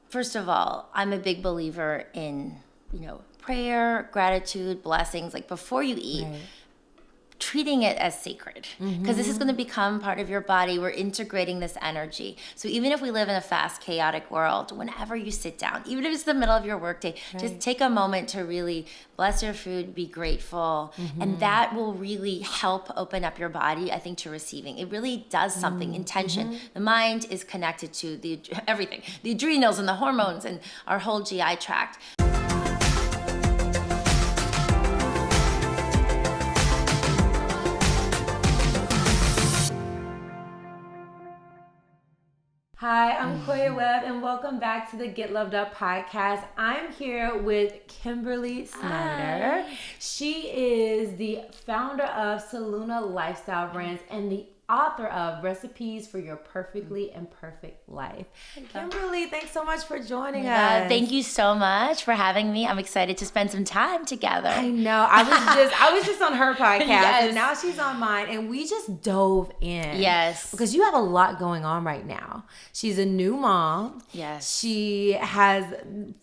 First of all, I'm a big believer in, prayer, gratitude, blessings. Like before you eat, treating it as sacred, because this is going to become part of your body. We're integrating this energy. So even if we live in a fast, chaotic world, whenever you sit down, even if it's the middle of your workday, just take a moment to really bless your food, be grateful, and that will really help open up your body, I think, to receiving. It really does something. Intention. The mind is connected to everything, the adrenals and the hormones and our whole GI tract. Hi, I'm Koya Webb, and welcome back to the Get Loved Up podcast. I'm here with Kimberly Snyder. Hi. She is the founder of Solluna Lifestyle Brands and the author of Recipes for Your Perfectly Imperfect Life. Kimberly, thanks so much for joining us. Thank you so much for having me. I'm excited to spend some time together. I know. I was just on her podcast, and now she's on mine, and we just dove in. Yes. Because you have a lot going on right now. She's a new mom. Yes. She has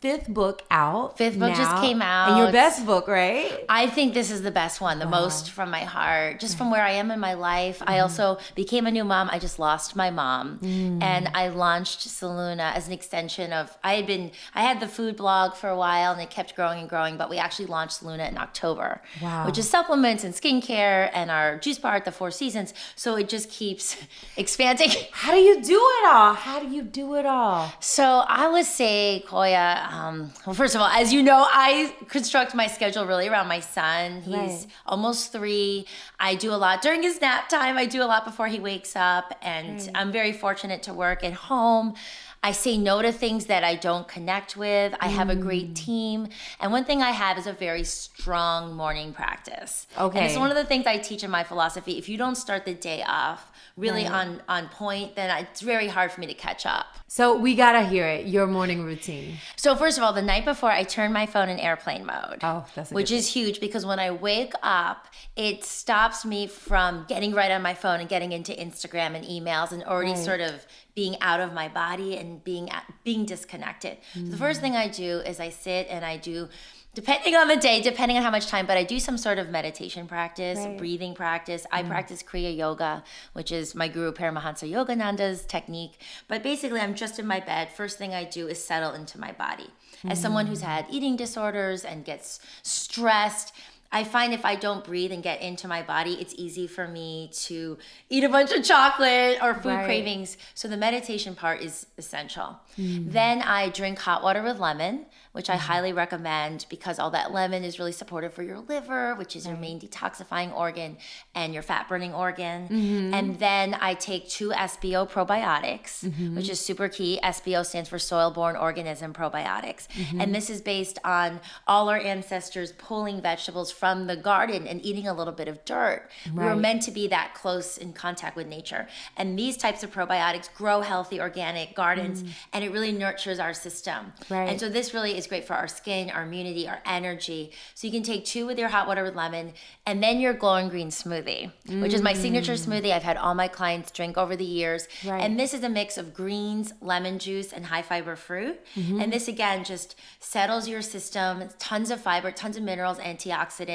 fifth book out. Fifth book just came out. And your best book, right? I think this is the best one, the most from my heart, just from where I am in my life. I also became a new mom. I just lost my mom, and I launched Solluna as an extension of, I had the food blog for a while, and it kept growing and growing, but we actually launched Solluna in October, which is supplements and skincare and our juice bar at the Four Seasons. So it just keeps expanding. How do you do it all? So I would say, Koya, well, first of all, as you know, I construct my schedule really around my son. He's almost 3. I do a lot during his nap time. I do a lot before he wakes up, and I'm very fortunate to work at home. I say no to things that I don't connect with. I have a great team. And one thing I have is a very strong morning practice. Okay. And it's one of the things I teach in my philosophy. If you don't start the day off really on point, then it's very hard for me to catch up. So we gotta hear it, your morning routine. So first of all, the night before, I turn my phone in airplane mode. Oh, that's a which is huge, because when I wake up, it stops me from getting right on my phone and getting into Instagram and emails and already sort of being out of my body and being disconnected. So the first thing I do is I sit and I do, depending on the day, depending on how much time, but I do some sort of meditation practice, breathing practice. I practice Kriya Yoga, which is my guru Paramahansa Yogananda's technique. But basically, I'm just in my bed. First thing I do is settle into my body. As someone who's had eating disorders and gets stressed, I find if I don't breathe and get into my body, it's easy for me to eat a bunch of chocolate or food cravings. So the meditation part is essential. Then I drink hot water with lemon, which I highly recommend, because all that lemon is really supportive for your liver, which is your main detoxifying organ, and your fat burning organ. And then I take 2 SBO probiotics, which is super key. SBO stands for soil-borne organism probiotics. And this is based on all our ancestors pulling vegetables from the garden and eating a little bit of dirt. We were meant to be that close in contact with nature. And these types of probiotics grow healthy organic gardens, and it really nurtures our system. And so this really is great for our skin, our immunity, our energy. So you can take 2 with your hot water with lemon, and then your glowing green smoothie, which is my signature smoothie I've had all my clients drink over the years. And this is a mix of greens, lemon juice, and high fiber fruit. And this, again, just settles your system. It's tons of fiber, tons of minerals, antioxidants.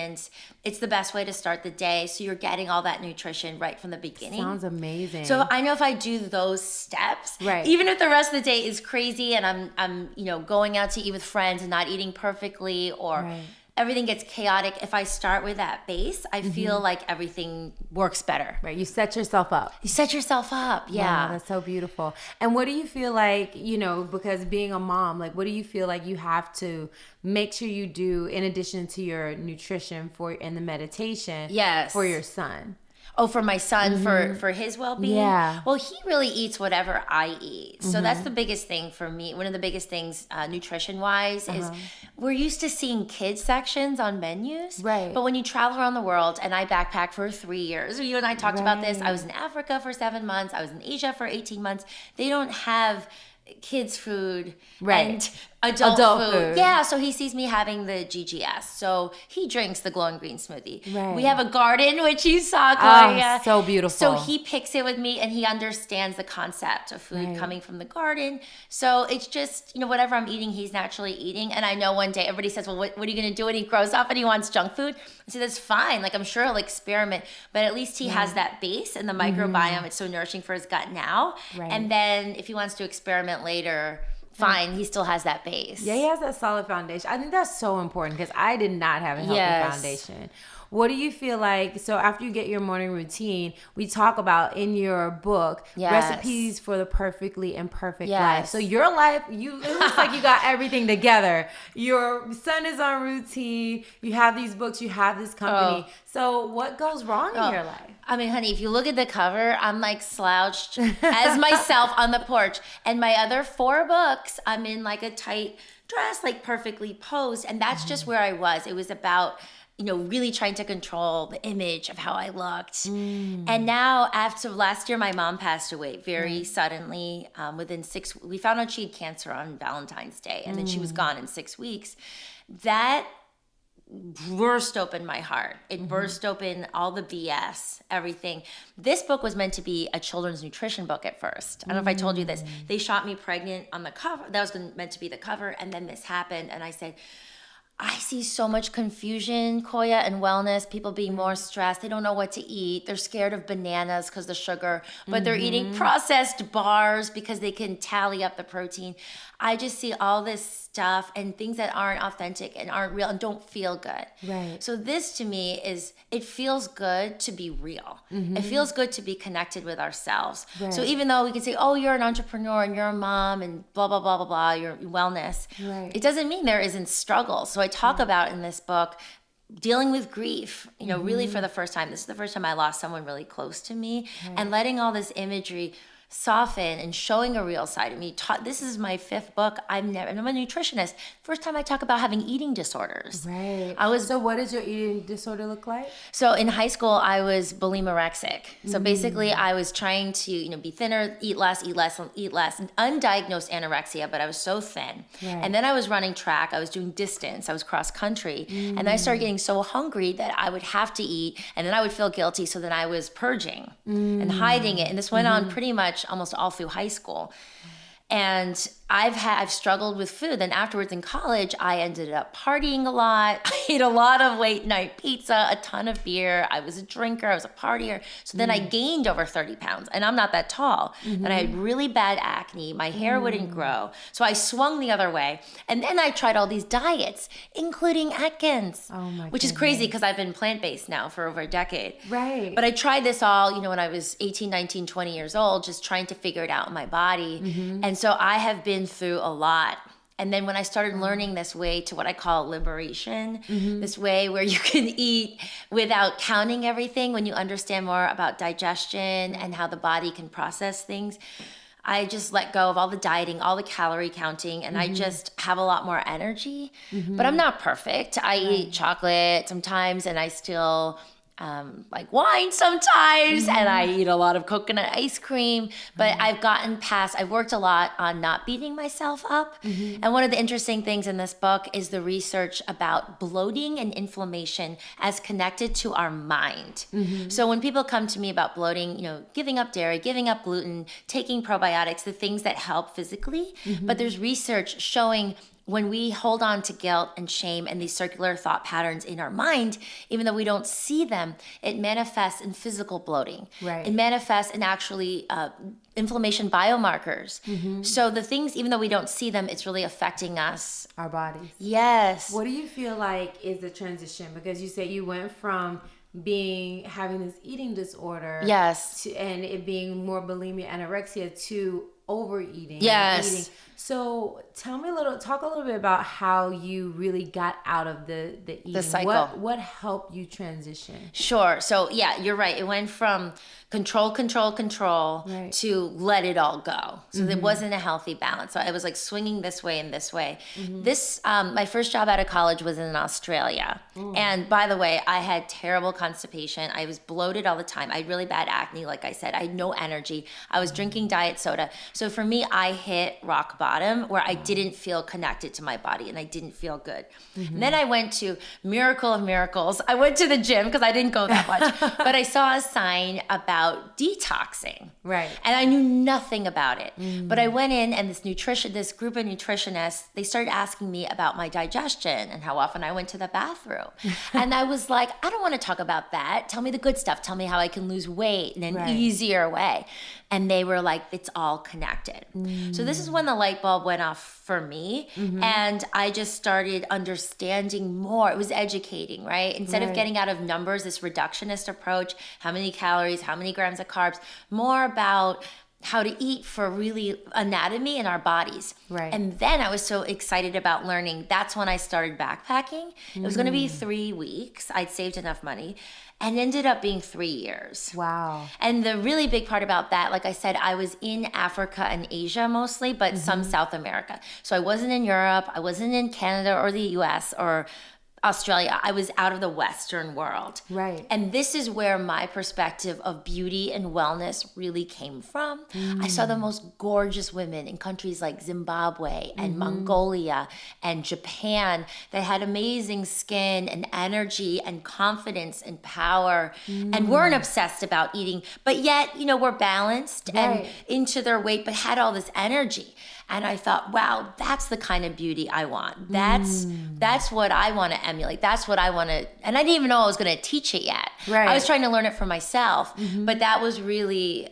It's the best way to start the day, so you're getting all that nutrition right from the beginning. Sounds amazing. So I know if I do those steps, even if the rest of the day is crazy and I'm going out to eat with friends and not eating perfectly, or everything gets chaotic, if I start with that base, I feel like everything works better. You set yourself up. Yeah. Wow, that's so beautiful. And what do you feel like, because being a mom, what do you feel like you have to make sure you do in addition to your nutrition and the meditation for your son? Oh, for my son, for his well-being? Yeah. Well, he really eats whatever I eat. So that's the biggest thing for me. One of the biggest things nutrition-wise is we're used to seeing kids sections on menus. But when you travel around the world, and I backpacked for 3 years, you and I talked about this. I was in Africa for 7 months. I was in Asia for 18 months. They don't have kids food Right. and adult food. Yeah, so he sees me having the GGS. So he drinks the glowing green smoothie. Right. We have a garden, which you saw, Koya. Oh, so beautiful. So he picks it with me and he understands the concept of food coming from the garden. So it's just, whatever I'm eating, he's naturally eating. And I know one day everybody says, well, what are you going to do when he grows up and he wants junk food? I say, that's fine. Like, I'm sure he'll experiment, but at least he has that base and the microbiome. It's so nourishing for his gut now. Right. And then if he wants to experiment later, fine, he still has that base. Yeah, he has that solid foundation. I think that's so important because I did not have a healthy foundation. What do you feel like, so after you get your morning routine, we talk about in your book, recipes for the perfectly imperfect life. So your life, it looks like you got everything together. Your son is on routine, you have these books, you have this company. So what goes wrong in your life? I mean, honey, if you look at the cover, I'm like slouched as myself on the porch. And my other 4 books, I'm in like a tight dress, like perfectly posed. And that's just where I was. It was about really trying to control the image of how I looked. And now, after last year, my mom passed away very suddenly. Within 6 weeks, we found out she had cancer on Valentine's Day, and then she was gone in 6 weeks. That burst open my heart. It burst open all the BS, everything. This book was meant to be a children's nutrition book at first. I don't know if I told you this. They shot me pregnant on the cover. That was meant to be the cover, and then this happened, and I said, I see so much confusion, Koya, and wellness, people being more stressed. They don't know what to eat. They're scared of bananas because the sugar, but they're eating processed bars because they can tally up the protein. I just see all this stuff and things that aren't authentic and aren't real and don't feel good. Right. So this to me it feels good to be real. It feels good to be connected with ourselves. Right. So even though we can say, oh, you're an entrepreneur and you're a mom and blah, blah, blah, blah, blah, your wellness, it doesn't mean there isn't struggle. So I talk about in this book dealing with grief, really for the first time. This is the first time I lost someone really close to me, and letting all this imagery soften and showing a real side of me. This is my 5th book. I'm a nutritionist. First time I talk about having eating disorders. Right. So what does your eating disorder look like? So in high school, I was bulimirexic. So basically, I was trying to, be thinner, eat less, undiagnosed anorexia, but I was so thin. Right. And then I was running track. I was doing distance. I was cross country. And then I started getting so hungry that I would have to eat, and then I would feel guilty. So then I was purging and hiding it. And this went on pretty much almost all through high school. And I've struggled with food. Then afterwards in college, I ended up partying a lot. I ate a lot of late night pizza, a ton of beer. I was a drinker. I was a partier. So then I gained over 30 pounds, and I'm not that tall. And I had really bad acne. My hair wouldn't grow. So I swung the other way. And then I tried all these diets, including Atkins, which is crazy because I've been plant-based now for over a decade. Right. But I tried this all, when I was 18, 19, 20 years old, just trying to figure it out in my body. And so I have been through a lot. And then when I started learning this way to what I call liberation, this way where you can eat without counting everything, when you understand more about digestion and how the body can process things, I just let go of all the dieting, all the calorie counting, and I just have a lot more energy. But I'm not perfect. I eat chocolate sometimes, and I still like wine sometimes, and I eat a lot of coconut ice cream, but I've worked a lot on not beating myself up. And one of the interesting things in this book is the research about bloating and inflammation as connected to our mind. So when people come to me about bloating, giving up dairy, giving up gluten, taking probiotics, the things that help physically, but there's research showing when we hold on to guilt and shame and these circular thought patterns in our mind, even though we don't see them, it manifests in physical bloating. Right. It manifests in actually inflammation biomarkers. So the things, even though we don't see them, it's really affecting us. Our bodies. Yes. What do you feel like is the transition? Because you say you went from having this eating disorder, yes, and it being more bulimia, anorexia, to overeating. Yes. Eating. So talk a little bit about how you really got out of the eating. The cycle. What helped you transition? Sure. So yeah, you're right. It went from control right. to let it all go. So there wasn't a healthy balance. So I was like swinging this way and this way. This, my first job out of college was in Australia. And by the way, I had terrible constipation. I was bloated all the time. I had really bad acne, like I said. I had no energy. I was drinking diet soda. So So for me, I hit rock bottom where I didn't feel connected to my body and I didn't feel good. And then I went to miracle of miracles. I went to the gym because I didn't go that much, but I saw a sign about detoxing. Right. And I knew nothing about it. But I went in and this group of nutritionists, they started asking me about my digestion and how often I went to the bathroom. And I was like, I don't want to talk about that. Tell me the good stuff. Tell me how I can lose weight in an easier way. And they were like, it's all connected. So this is when the light bulb went off for me. And I just started understanding more. It was educating, right? Instead of getting out of numbers, this reductionist approach, how many calories, how many grams of carbs, more about how to eat for really anatomy in our bodies. Right. And then I was so excited about learning. That's when I started backpacking. It was going to be 3 weeks. I'd saved enough money and ended up being 3 years. Wow. And the really big part about that, like I said, I was in Africa and Asia mostly, but some South America. So I wasn't in Europe. I wasn't in Canada or the US or Australia. I was out of the Western world. Right. And this is where my perspective of beauty and wellness really came from. I saw the most gorgeous women in countries like Zimbabwe and Mongolia and Japan that had amazing skin and energy and confidence and power and weren't obsessed about eating, but yet, were balanced and into their weight, but had all this energy. And I thought, wow, that's the kind of beauty I want. That's what I want to emulate. That's what I want to, and I didn't even know I was going to teach it yet. Right. I was trying to learn it for myself, but that was really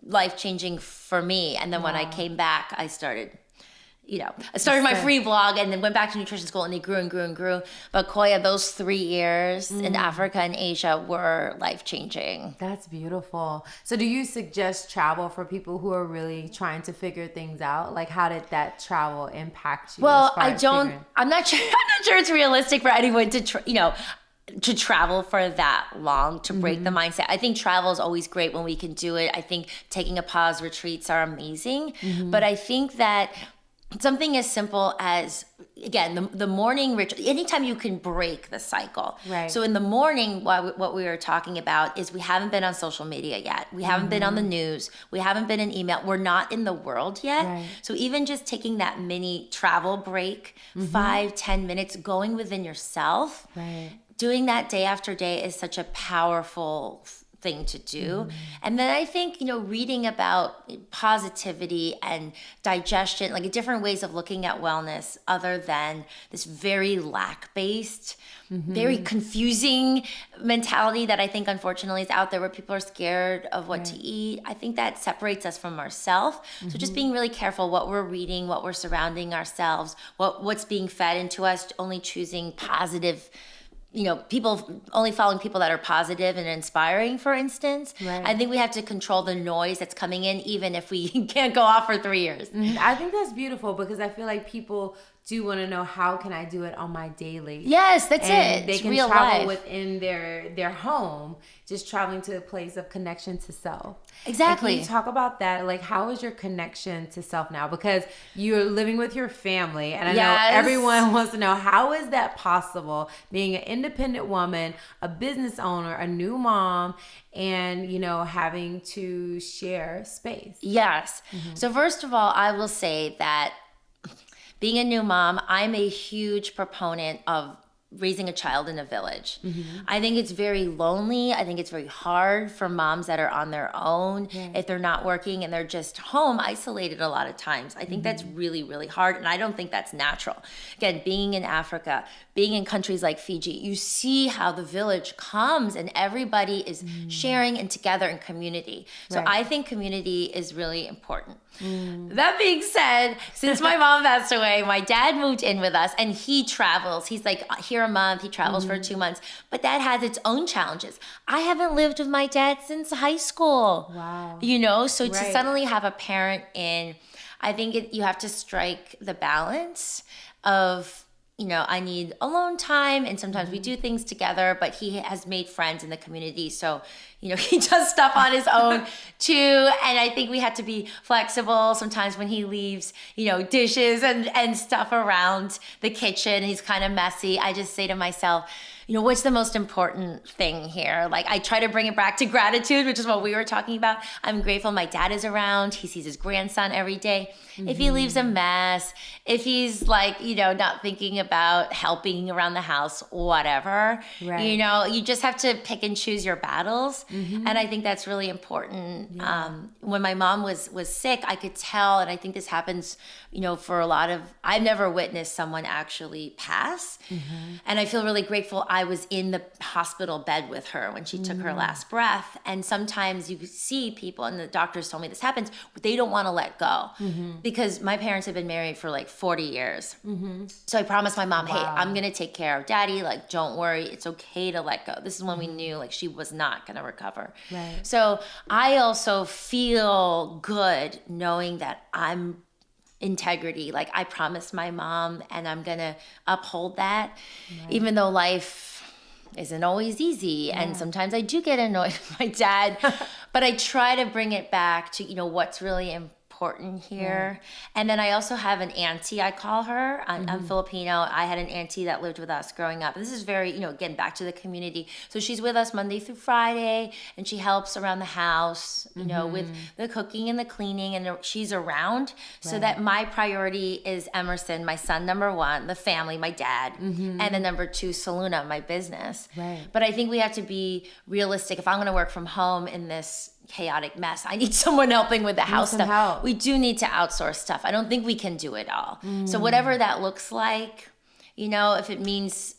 life-changing for me. And then when I came back, I started my free blog and then went back to nutrition school and it grew and grew and grew. But Koya, those 3 years in Africa and Asia were life-changing. That's beautiful. So do you suggest travel for people who are really trying to figure things out? Like, how did that travel impact you? Well, I'm not sure it's realistic for anyone to travel for that long, to break the mindset. I think travel is always great when we can do it. I think taking a pause retreats are amazing. But I think that something as simple as, again, the morning ritual, anytime you can break the cycle. Right. So in the morning, what we were talking about is we haven't been on social media yet. We haven't been on the news. We haven't been in email. We're not in the world yet. Right. So even just taking that mini travel break, 5-10 minutes, going within yourself, doing that day after day is such a powerful thing to do. And then I think, reading about positivity and digestion, like different ways of looking at wellness other than this very lack-based, very confusing mentality that I think unfortunately is out there where people are scared of what to eat. I think that separates us from ourselves. So just being really careful what we're reading, what we're surrounding ourselves, what's being fed into us, only choosing positive people, only following people that are positive and inspiring, for instance. Right. I think we have to control the noise that's coming in, even if we can't go off for 3 years. I think that's beautiful because I feel like people do want to know, how can I do it on my daily? Yes, that's and it. They it's can real travel life. within their home, just traveling to a place of connection to self. Exactly. Can you talk about that? Like, how is your connection to self now? Because you're living with your family, and I know everyone wants to know, how is that possible? Being an independent woman, a business owner, a new mom, and having to share space. Yes. So first of all, I will say that being a new mom, I'm a huge proponent of raising a child in a village. I think it's very lonely. I think it's very hard for moms that are on their own if they're not working and they're just home isolated a lot of times. I think that's really, really hard, and I don't think that's natural. Again, being in Africa, being in countries like Fiji, you see how the village comes and everybody is sharing and together in community. So I think community is really important. That being said, since my mom passed away, my dad moved in with us and he travels. He's like here a month, he travels for 2 months, but that has its own challenges. I haven't lived with my dad since high school. Wow. So to suddenly have a parent in, I think you have to strike the balance of, I need alone time, and sometimes we do things together, but he has made friends in the community. So, he does stuff on his own too. And I think we have to be flexible sometimes when he leaves, dishes and stuff around the kitchen. He's kind of messy. I just say to myself, what's the most important thing here? Like, I try to bring it back to gratitude, which is what we were talking about. I'm grateful my dad is around. He sees his grandson every day. If he leaves a mess, if he's like, not thinking about helping around the house, whatever, Right. you just have to pick and choose your battles. And I think that's really important. Yeah. When my mom was sick, I could tell, and I think this happens, for a lot of, I've never witnessed someone actually pass. And I feel really grateful I was in the hospital bed with her when she took her last breath. And sometimes you see people, and the doctors told me this happens, but they don't want to let go. Because my parents have been married for like 40 years. So I promised my mom, hey, I'm going to take care of daddy. Like, don't worry. It's okay to let go. This is when we knew like she was not going to recover. Right. So I also feel good knowing that I'm integrity. Like, I promised my mom, and I'm going to uphold that, even though life isn't always easy. And sometimes I do get annoyed with my dad, but I try to bring it back to, what's really important here. And then I also have an auntie, I call her. I'm Filipino. I had an auntie that lived with us growing up. This is very, again, back to the community. So she's with us Monday through Friday, and she helps around the house, with the cooking and the cleaning, and she's around. So that my priority is Emerson, my son, number one, the family, my dad, and then number two, Solluna, my business. Right. But I think we have to be realistic. If I'm going to work from home in this chaotic mess, I need someone helping with the house stuff. Help. We do need to outsource stuff. I don't think we can do it all. So whatever that looks like, if it means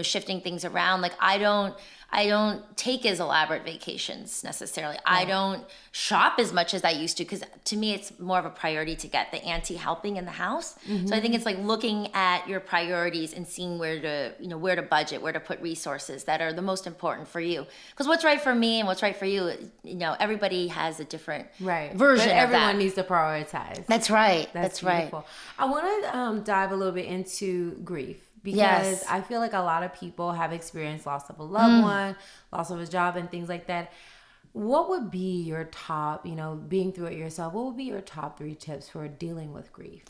shifting things around, like I don't take as elaborate vacations necessarily. I don't shop as much as I used to, because to me it's more of a priority to get the auntie helping in the house. So I think it's like looking at your priorities and seeing where to budget, where to put resources that are the most important for you. Because what's right for me and what's right for you, everybody has a different version but of that. everyone needs to prioritize. That's right. That's beautiful. Right. I want to dive a little bit into grief. Because Yes. I feel like a lot of people have experienced loss of a loved one, loss of a job, and things like that. What would be your top, being through it yourself, what would be your top 3 tips for dealing with grief?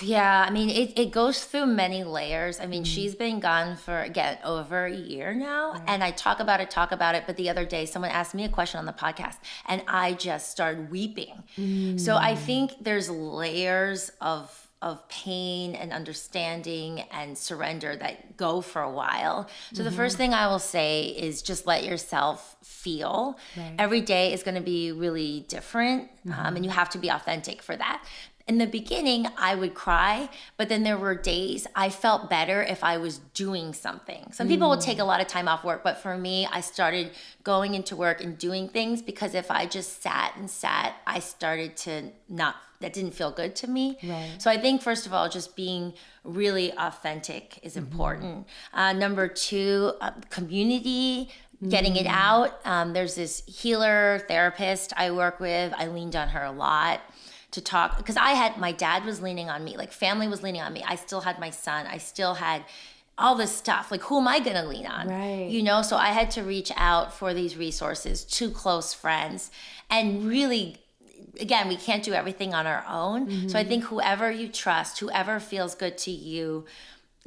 Yeah, I mean, it goes through many layers. I mean, she's been gone for, again, over a year now. And I talk about it. But the other day, someone asked me a question on the podcast, and I just started weeping. So I think there's layers of pain and understanding and surrender that go for a while. So the first thing I will say is just let yourself feel. Every day is going to be really different, and you have to be authentic for that. In the beginning, I would cry, but then there were days I felt better if I was doing something. Some people will take a lot of time off work, but for me, I started going into work and doing things, because if I just sat, I started to that didn't feel good to me. So I think, first of all, just being really authentic is important. Number 2, community, getting it out. There's this healer therapist I work with. I leaned on her a lot to talk, because my dad was leaning on me, like family was leaning on me. I still had my son. I still had all this stuff. Like, who am I going to lean on? Right. So I had to reach out for these resources to close friends. And really, again, we can't do everything on our own. So I think whoever you trust, whoever feels good to you.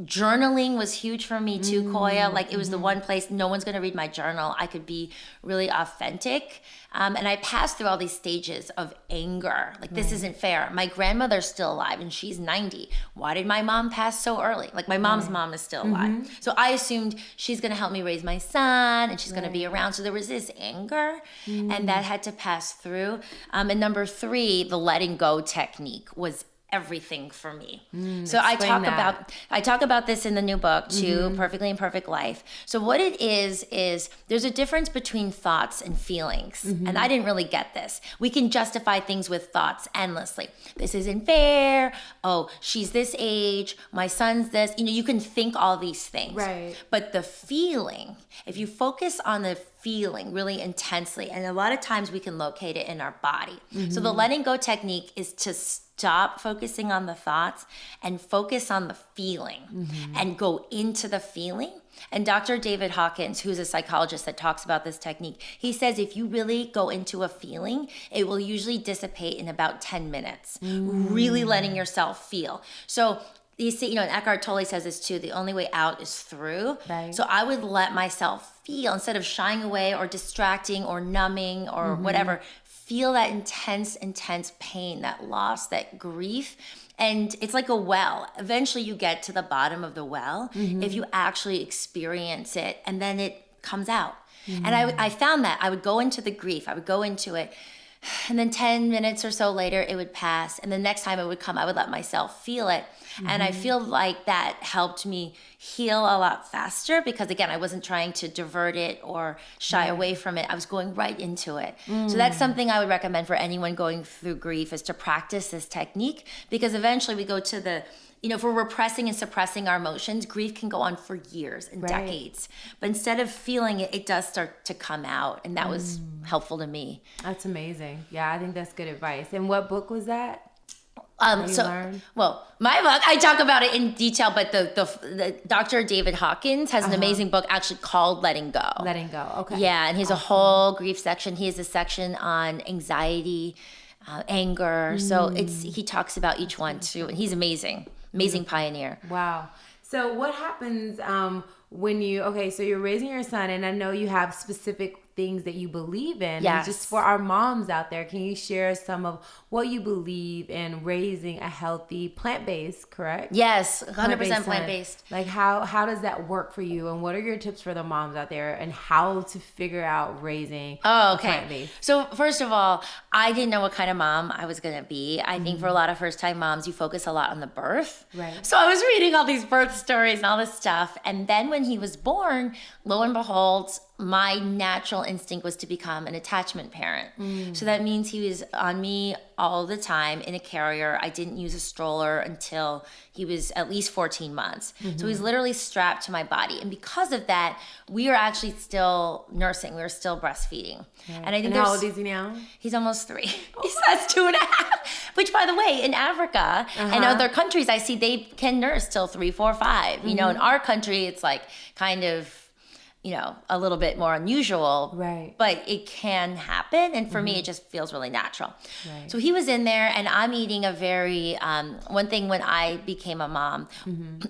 Journaling was huge for me too, Koya. Like, it was the one place, no one's going to read my journal. I could be really authentic. And I passed through all these stages of anger. Like, this isn't fair. My grandmother's still alive and she's 90. Why did my mom pass so early? Like, my mom's mom is still alive. So I assumed she's going to help me raise my son and she's going to be around. So there was this anger and that had to pass through. And number 3, the letting go technique was everything for me. So I talk about this in the new book too, Perfectly Imperfect Life. So what it is there's a difference between thoughts and feelings. And I didn't really get this. We can justify things with thoughts endlessly. This isn't fair. Oh, she's this age. My son's this. You can think all these things. Right. But the feeling, if you focus on the feeling really intensely, and a lot of times we can locate it in our body. So the letting go technique is to stop focusing on the thoughts and focus on the feeling and go into the feeling. And Dr. David Hawkins, who's a psychologist that talks about this technique, he says if you really go into a feeling, it will usually dissipate in about 10 minutes, really letting yourself feel. So you see, and Eckhart Tolle says this too, the only way out is through. Right. So I would let myself feel, instead of shying away or distracting or numbing or whatever, feel that intense pain, that loss, that grief. And it's like a well. Eventually you get to the bottom of the well if you actually experience it, and then it comes out. And I found that I would go into the grief, I would go into it, and then 10 minutes or so later it would pass, and the next time it would come, I would let myself feel it. And I feel like that helped me heal a lot faster, because again, I wasn't trying to divert it or shy away from it. I was going right into it. So that's something I would recommend for anyone going through grief, is to practice this technique, because eventually we go to the, if we're repressing and suppressing our emotions, grief can go on for years and decades. But instead of feeling it, it does start to come out. And that was helpful to me. That's amazing. Yeah, I think that's good advice. And what book was that? Well, my book, I talk about it in detail, but the Dr. David Hawkins has an amazing book actually called Letting Go. Letting Go. Okay. Yeah. And he has a whole grief section. He has a section on anxiety, anger. So he talks about each one too. And he's amazing pioneer. Wow. So what happens when so you're raising your son, and I know you have specific things that you believe in. Yes. And just for our moms out there, can you share some of what you believe in raising a healthy plant-based, correct? Yes, 100% plant-based. Like how does that work for you, and what are your tips for the moms out there, and how to figure out raising a plant-based? So first of all, I didn't know what kind of mom I was going to be. I think for a lot of first-time moms, you focus a lot on the birth. Right. So I was reading all these birth stories and all this stuff. And then when he was born, lo and behold, my natural instinct was to become an attachment parent. So that means he was on me all the time in a carrier. I didn't use a stroller until he was at least 14 months. So he's literally strapped to my body. And because of that, we are actually still nursing. We were still breastfeeding. Right. And I think how old is he now? He's almost 3. That's 2.5. Which, by the way, in Africa and other countries, I see they can nurse till 3, 4, 5. In our country, it's like kind of, a little bit more unusual, right? But it can happen. And for me, it just feels really natural. Right. So he was in there, and I'm eating a very, one thing when I became a mom,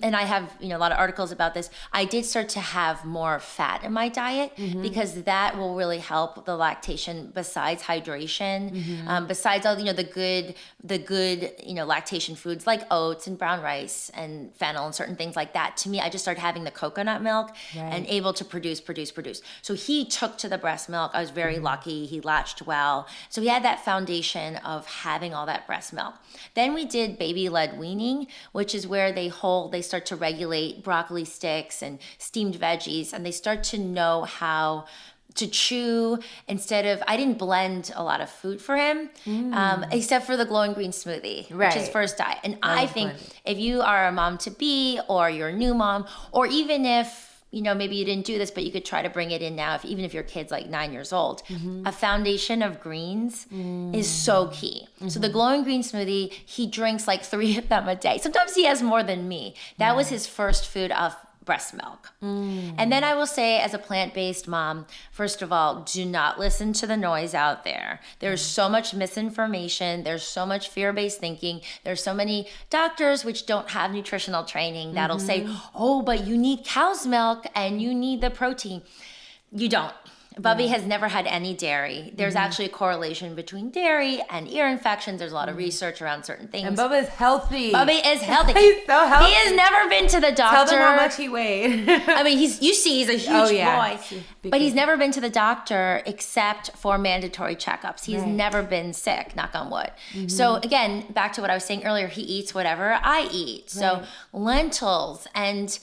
and I have, a lot of articles about this, I did start to have more fat in my diet because that will really help the lactation besides hydration, besides all, the good, lactation foods like oats and brown rice and fennel and certain things like that. To me, I just started having the coconut milk and able to produce. So he took to the breast milk. I was very lucky. He latched well. So he had that foundation of having all that breast milk. Then we did baby-led weaning, which is where they start to regulate broccoli sticks and steamed veggies, and they start to know how to chew I didn't blend a lot of food for him, except for the glowing green smoothie, which is first diet. And I think if you are a mom to be, or you're a new mom, or even if, maybe you didn't do this, but you could try to bring it in now, even if your kid's like 9 years old, a foundation of greens is so key. So the glowing green smoothie, he drinks like 3 of them a day. Sometimes he has more than me. That was his first food of breast milk. And then I will say, as a plant-based mom, first of all, do not listen to the noise out there. There's so much misinformation. There's so much fear-based thinking. There's so many doctors which don't have nutritional training that'll say, oh, but you need cow's milk and you need the protein. You don't. Bubby has never had any dairy. There's actually a correlation between dairy and ear infections. There's a lot of research around certain things. And Bubba is healthy. Bubby is healthy. He's so healthy. He has never been to the doctor. Tell them how much he weighed. I mean, he's a huge boy. But he's never been to the doctor except for mandatory checkups. He's never been sick, knock on wood. So again, back to what I was saying earlier, he eats whatever I eat. So lentils and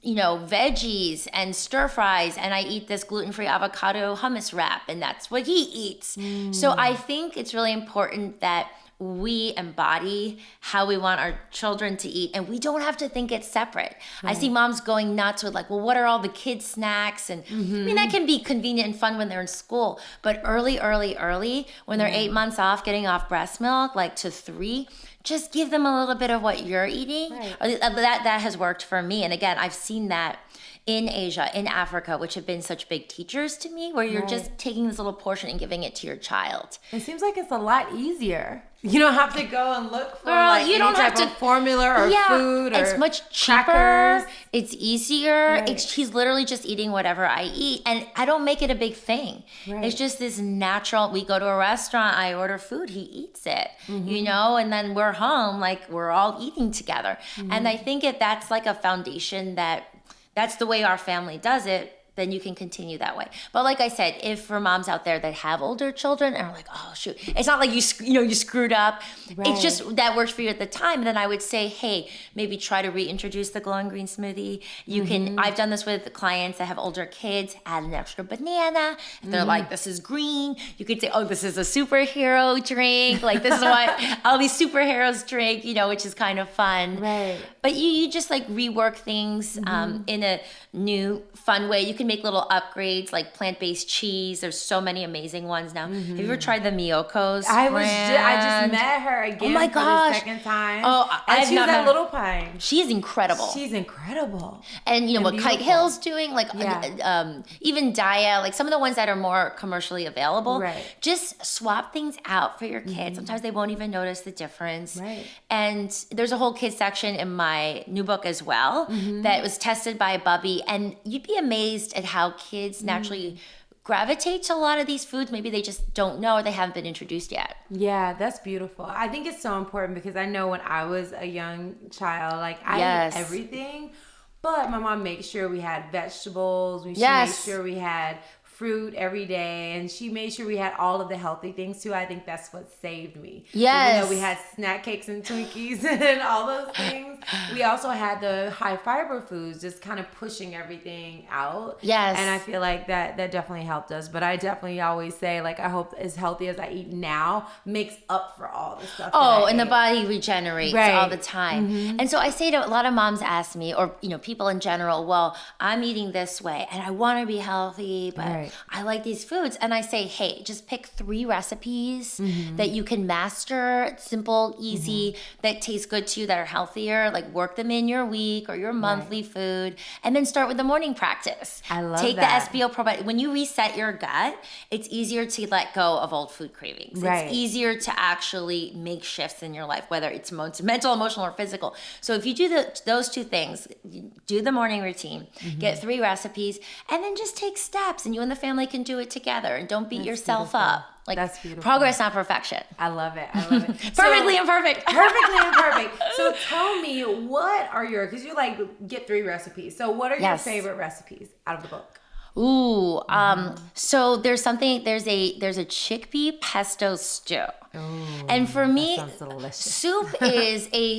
veggies and stir fries, and I eat this gluten-free avocado hummus wrap, and that's what he eats. So I think it's really important that we embody how we want our children to eat, and we don't have to think it's separate. I see moms going nuts with like, well, what are all the kids' snacks? And I mean, that can be convenient and fun when they're in school, but early, when they're 8 months off, getting off breast milk, like to 3, just give them a little bit of what you're eating. That has worked for me. And again, I've seen that in Asia, in Africa, which have been such big teachers to me, where you're just taking this little portion and giving it to your child. It seems like it's a lot easier. You don't have to go and look for Girl, like you any don't type have of to- formula or food or it's much cheaper. crackers. It's easier. Right. He's literally just eating whatever I eat, and I don't make it a big thing. Right. It's just this natural. We go to a restaurant, I order food, he eats it, you know, and then we're home, like we're all eating together. And I think that's like a foundation that's the way our family does it. Then you can continue that way. But like I said, if for moms out there that have older children and are like, oh shoot, it's not like you screwed up. Right. It's just that works for you at the time. Then I would say, hey, maybe try to reintroduce the glowing green smoothie. You can. I've done this with clients that have older kids. Add an extra banana. If they're like, this is green, you could say, oh, this is a superhero drink. Like this is what all these superheroes drink. You know, which is kind of fun. Right. But you just like rework things in a new fun way. You can make little upgrades like plant-based cheese. There's so many amazing ones now. Have you ever tried the Miyoko's I brand? just met her again Oh my for gosh. the second time. Oh, and I've she was not at met- Little Pine. She's incredible. She's incredible. And you know what Kite beautiful. Hill's doing, like even Daya, like some of the ones that are more commercially available. Right. Just swap things out for your kids. Sometimes they won't even notice the difference. Right. And there's a whole kids section in my new book as well that was tested by Bubby, and you'd be amazed at how kids naturally gravitate to a lot of these foods. Maybe they just don't know or they haven't been introduced yet. Yeah, that's beautiful. I think it's so important because I know when I was a young child, like I Yes. ate everything, but my mom made sure we had vegetables. She Yes. made sure we had fruit every day, and she made sure we had all of the healthy things too. I think that's what saved me. Yes. Even though we had snack cakes and Twinkies and all those things, we also had the high fiber foods, just kind of pushing everything out. Yes. And I feel like that definitely helped us. But I definitely always say, like, I hope as healthy as I eat now makes up for all the stuff. Oh, that I and the ate. body regenerates Right. all the time. And so I say to a lot of moms ask me, or people in general, well, I'm eating this way and I want to be healthy, but Right. I like these foods. And I say, hey, just pick 3 recipes that you can master, simple, easy, that taste good to you, that are healthier. Like work them in your week or your monthly food, and then start with the morning practice. I love Take that. the SBO probiotic. When you reset your gut, it's easier to let go of old food cravings. Right. It's easier to actually make shifts in your life, whether it's mental, emotional, or physical. So if you do those 2 things, do the morning routine, get 3 recipes, and then just take steps, and you and the family can do it together. And don't beat yourself beautiful. up. Like That's beautiful. progress, not perfection. I love it. I love it. Perfectly So- imperfect. Perfectly imperfect. So tell me, what are because you like get 3 recipes. So what are your Yes. favorite recipes out of the book? Ooh, so there's a chickpea pesto stew. And for me, sounds delicious. soup is a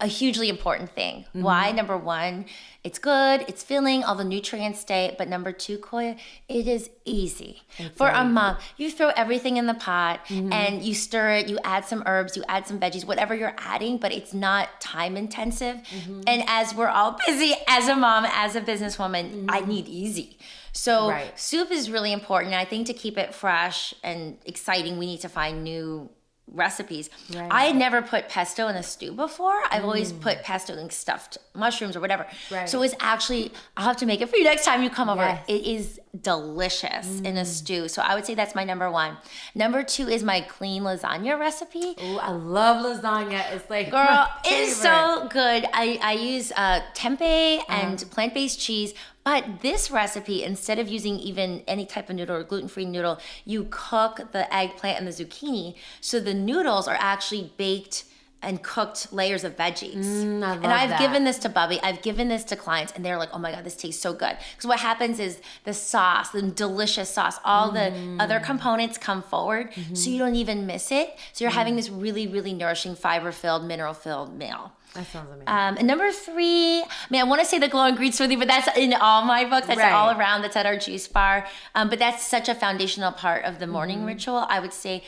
hugely important thing. Why? Number 1, it's good, it's filling, all the nutrients stay. But number 2, Koya, it is easy. For a mom, you throw everything in the pot and you stir it, you add some herbs, you add some veggies, whatever you're adding, but it's not time intensive. And as we're all busy, as a mom, as a businesswoman, I need easy. So Right. soup is really important. And I think to keep it fresh and exciting, we need to find new recipes. Right. I had never put pesto in a stew before. I've always put pesto in stuffed mushrooms or whatever. Right. So it's actually, I'll have to make it for you next time you come over. Yes. It is delicious in a stew. So I would say that's my number 1. Number 2 is my clean lasagna recipe. Oh, I love lasagna. It's like Girl, my it's favorite. so good. I use tempeh and plant-based cheese. But this recipe, instead of using even any type of noodle or gluten-free noodle, you cook the eggplant and the zucchini. So the noodles are actually baked and cooked layers of veggies. I love And I've that. given this to Bubby. I've given this to clients, and they're like, oh my God, this tastes so good. Because what happens is the sauce, the delicious sauce, all the other components come forward, so you don't even miss it. So you're having this really, really nourishing, fiber-filled, mineral-filled meal. That sounds amazing. And number 3, I want to say the glowing green smoothie, but that's in all my books. That's Right. all around. That's at our juice bar. But that's such a foundational part of the morning ritual. I would say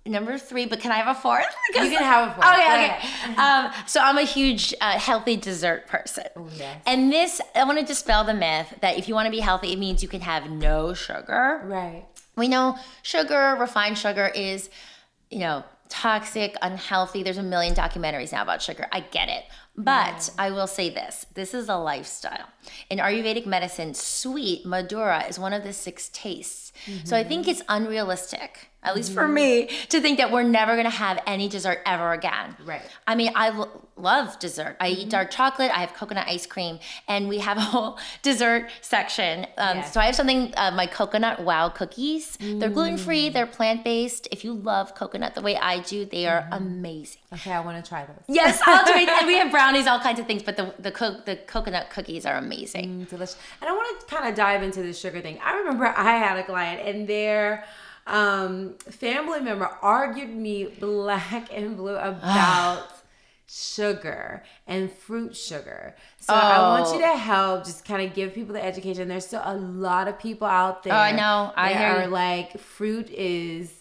number 3, but can I have a 4th? You can have a 4th. Okay, Go okay. ahead. So I'm a huge healthy dessert person. yes. And this, I want to dispel the myth that if you want to be healthy, it means you can have no sugar. Right. We know sugar, refined sugar is, toxic, unhealthy. There's a million documentaries now about sugar. I get it. But I will say this is a lifestyle. In Ayurvedic medicine, sweet, Madura, is one of the 6 tastes. So I think it's unrealistic at least for me, to think that we're never going to have any dessert ever again. Right. I mean, I love dessert. I eat dark chocolate. I have coconut ice cream, and we have a whole dessert section. Yes. So I have something, my coconut wow cookies. They're gluten-free. They're plant-based. If you love coconut the way I do, they are amazing. Okay, I want to try those. Yes, I'll do it. And we have brownies, all kinds of things, but the coconut cookies are amazing. Delicious. And I want to kind of dive into the sugar thing. I remember I had a client, and their family member argued me black and blue about sugar and fruit sugar. So I want you to help just kind of give people the education. There's still a lot of people out there. Oh, I know. I hear are you. like, fruit is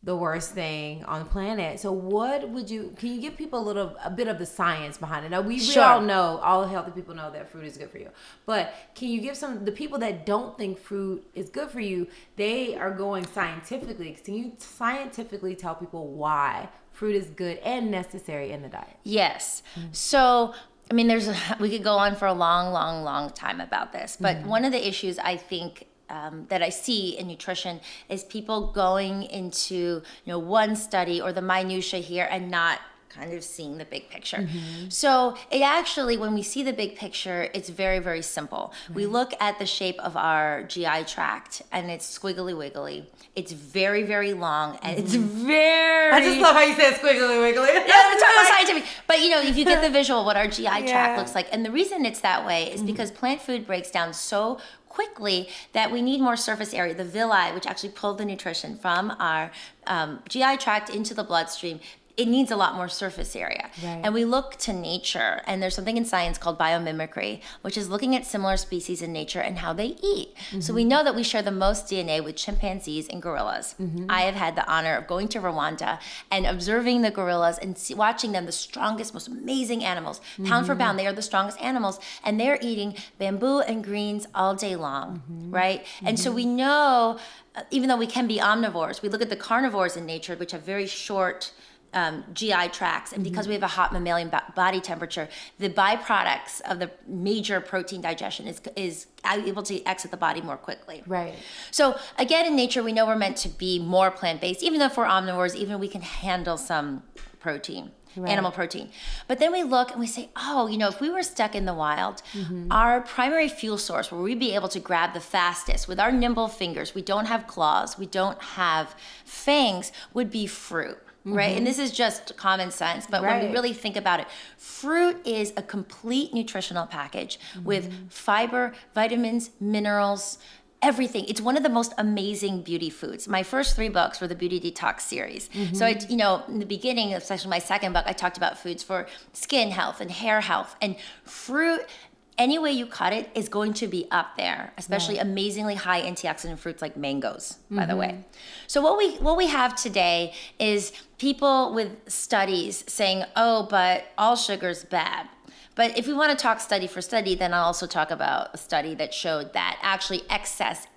the worst thing on the planet. So can you give people a bit of the science behind it? Now we all know, all healthy people know that fruit is good for you. But can you give the people that don't think fruit is good for you, they are going scientifically. Can you scientifically tell people why fruit is good and necessary in the diet? Yes. So, I mean, we could go on for a long, long, long time about this, but one of the issues I think that I see in nutrition is people going into one study or the minutia here and not kind of seeing the big picture. So it actually, when we see the big picture, it's very, very simple. We look at the shape of our GI tract and it's squiggly wiggly. It's very, very long and it's very... I just love how you said squiggly wiggly. Yeah, it's almost scientific. But if you get the visual of what our GI tract looks like, and the reason it's that way is because plant food breaks down so quickly that we need more surface area. The villi, which actually pull the nutrition from our GI tract into the bloodstream, it needs a lot more surface area. Right. And we look to nature, and there's something in science called biomimicry, which is looking at similar species in nature and how they eat. So we know that we share the most DNA with chimpanzees and gorillas. I have had the honor of going to Rwanda and observing the gorillas and watching them, the strongest, most amazing animals. Pound for pound, they are the strongest animals, and they're eating bamboo and greens all day long, right? And so we know, even though we can be omnivores, we look at the carnivores in nature, which have very short GI tracts, and because we have a hot mammalian body temperature, the byproducts of the major protein digestion is able to exit the body more quickly. Right. So again, in nature, we know we're meant to be more plant-based, even though if we're omnivores, even we can handle some protein. Right. Animal protein. But then we look and we say, if we were stuck in the wild, our primary fuel source where we'd be able to grab the fastest with our nimble fingers, we don't have claws, we don't have fangs, would be fruit. Right? And this is just common sense, but when we really think about it, fruit is a complete nutritional package with fiber, vitamins, minerals, everything. It's one of the most amazing beauty foods. My first 3 books were the Beauty Detox series. So in the beginning, especially my second book, I talked about foods for skin health and hair health, and fruit, any way you cut it, is going to be up there, especially amazingly high antioxidant fruits like mangoes, by the way. So what we have today is people with studies saying, but all sugar's bad. But if we want to talk study for study, then I'll also talk about a study that showed that actually excess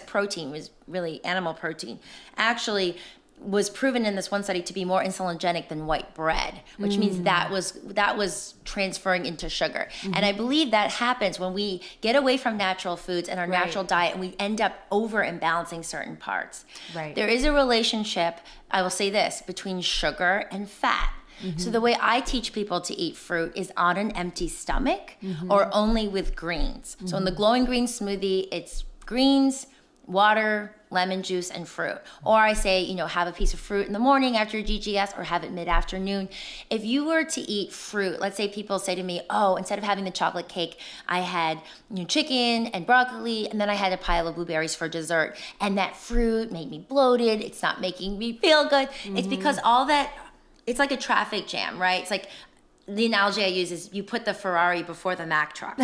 protein, was really animal protein, actually was proven in this one study to be more insulinogenic than white bread, which means that was transferring into sugar. And I believe that happens when we get away from natural foods and our natural diet, and we end up over imbalancing certain parts. Right. There is a relationship, I will say this, between sugar and fat. So the way I teach people to eat fruit is on an empty stomach or only with greens. So in the glowing green smoothie, it's greens, water, lemon juice, and fruit. Or I say, have a piece of fruit in the morning after your GGS, or have it mid-afternoon. If you were to eat fruit, let's say people say to me, instead of having the chocolate cake, I had chicken and broccoli, and then I had a pile of blueberries for dessert, and that fruit made me bloated, it's not making me feel good. It's because all that, it's like a traffic jam, right? It's like, the analogy I use is you put the Ferrari before the Mack truck.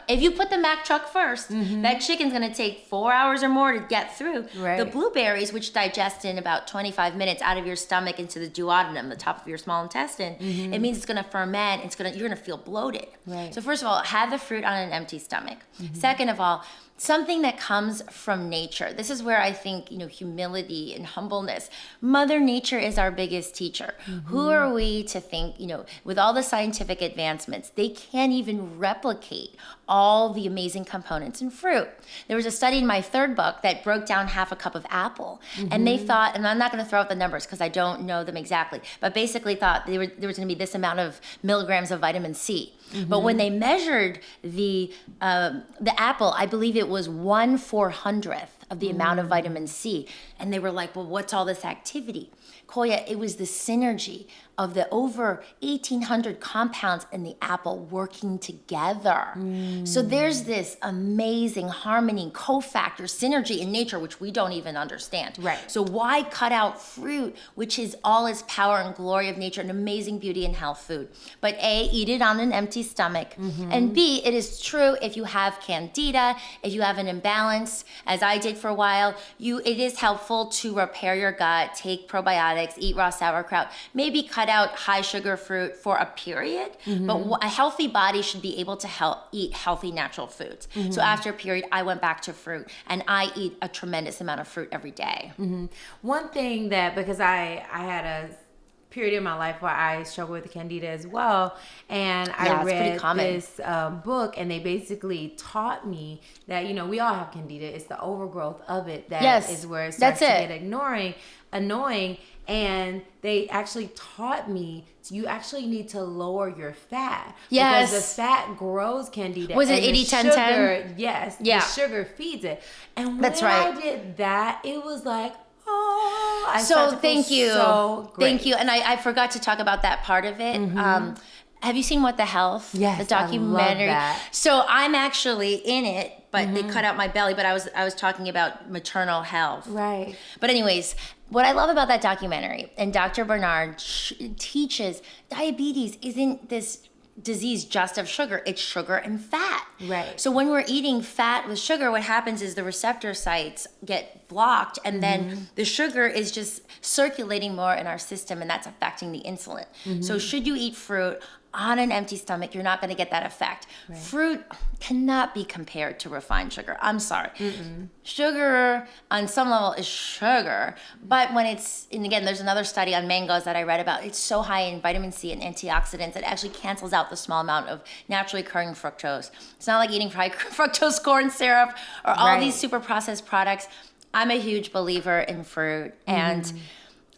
If you put the Mack truck first, that chicken's going to take 4 hours or more to get through. Right. The blueberries, which digest in about 25 minutes out of your stomach into the duodenum, the top of your small intestine, it means it's going to ferment. You're going to feel bloated. Right. So first of all, have the fruit on an empty stomach. Second of all, something that comes from nature. This is where I think, humility and humbleness. Mother Nature is our biggest teacher. Who are we to think, with all the scientific advancements, they can't even replicate all the amazing components in fruit. There was a study in my third book that broke down half a cup of apple, and they thought, and I'm not going to throw out the numbers because I don't know them exactly, but basically thought there was going to be this amount of milligrams of vitamin C. But when they measured the apple, I believe it was 1/400th of the amount of vitamin C, and they were like, well, what's all this activity? Koya, it was the synergy of the over 1,800 compounds in the apple working together. So there's this amazing harmony, cofactor, synergy in nature, which we don't even understand. Right. So why cut out fruit, which is all its power and glory of nature, an amazing beauty and health food? But A, eat it on an empty stomach. And B, it is true if you have candida, if you have an imbalance, as I did for a while, it is helpful to repair your gut, take probiotics, eat raw sauerkraut, maybe cut out high sugar fruit for a period, but a healthy body should be able to eat healthy natural foods. So after a period, I went back to fruit, and I eat a tremendous amount of fruit every day. One thing that, because I had a period in my life where I struggled with candida as well, and I read this book, and they basically taught me that we all have candida. It's the overgrowth of it that is where it starts to get annoying. And they actually taught me you actually need to lower your fat. Yes. Because the fat grows candida. Was it 80-10-10? Yes. Yeah. The sugar feeds it. And when I did that, it was like, thank you. So great. Thank you. And I forgot to talk about that part of it. Have you seen What the Health? Yes, the documentary. I love that. So I'm actually in it, but they cut out my belly. But I was talking about maternal health. Right. But anyways, what I love about that documentary, and Dr. Bernard teaches, diabetes isn't this disease just of sugar, it's sugar and fat. Right. So when we're eating fat with sugar, what happens is the receptor sites get blocked, and then the sugar is just circulating more in our system, and that's affecting the insulin. So should you eat fruit on an empty stomach, you're not going to get that effect. Right. Fruit cannot be compared to refined sugar. I'm sorry. Sugar on some level is sugar, but when and again, there's another study on mangoes that I read about, it's so high in vitamin C and antioxidants, it actually cancels out the small amount of naturally occurring fructose. It's not like eating high fructose corn syrup or all these super processed products. I'm a huge believer in fruit, and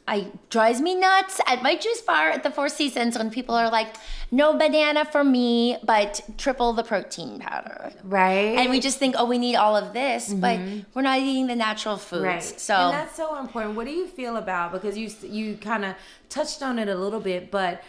it drives me nuts at my juice bar at the Four Seasons when people are like, no banana for me, but triple the protein powder. Right. And we just think, we need all of this, but we're not eating the natural foods. Right. So, and that's so important. What do you feel about, because you kind of touched on it a little bit, but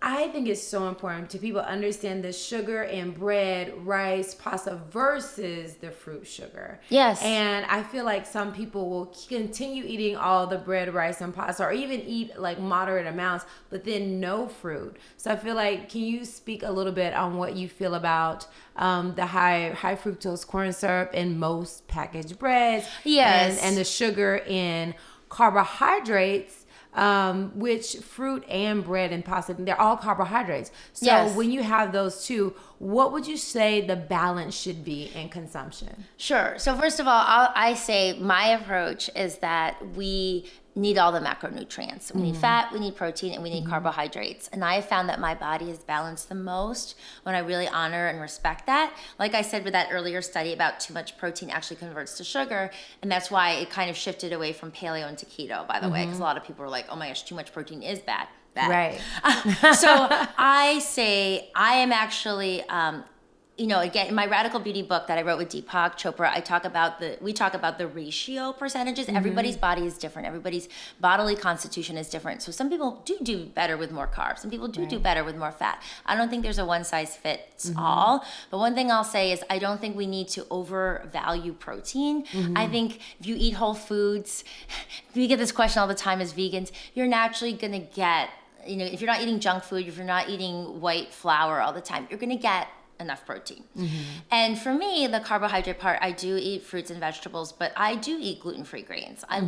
I think it's so important to people understand the sugar in bread, rice, pasta versus the fruit sugar. Yes. And I feel like some people will continue eating all the bread, rice, and pasta, or even eat like moderate amounts, but then no fruit. So I feel like, can you speak a little bit on what you feel about the high fructose corn syrup in most packaged breads? Yes. And the sugar in carbohydrates, which fruit and bread and pasta, they're all carbohydrates. So when you have those two, what would you say the balance should be in consumption? Sure. So first of all, I say my approach is that we need all the macronutrients. We need fat, we need protein, and we need carbohydrates. And I have found that my body is balanced the most when I really honor and respect that. Like I said with that earlier study about too much protein actually converts to sugar, and that's why it kind of shifted away from paleo into keto, by the way, because a lot of people were like, oh my gosh, too much protein is bad. Right. So I say I am actually again, in my Radical Beauty book that I wrote with Deepak Chopra, we talk about the ratio percentages. Everybody's body is different. Everybody's bodily constitution is different. So some people do better with more carbs. Some people do better with more fat. I don't think there's a one size fits all. But one thing I'll say is I don't think we need to overvalue protein. I think if you eat whole foods, we get this question all the time as vegans, you're naturally going to get, if you're not eating junk food, if you're not eating white flour all the time, you're going to get enough protein. And for me, the carbohydrate part, I do eat fruits and vegetables, but I do eat gluten-free grains. I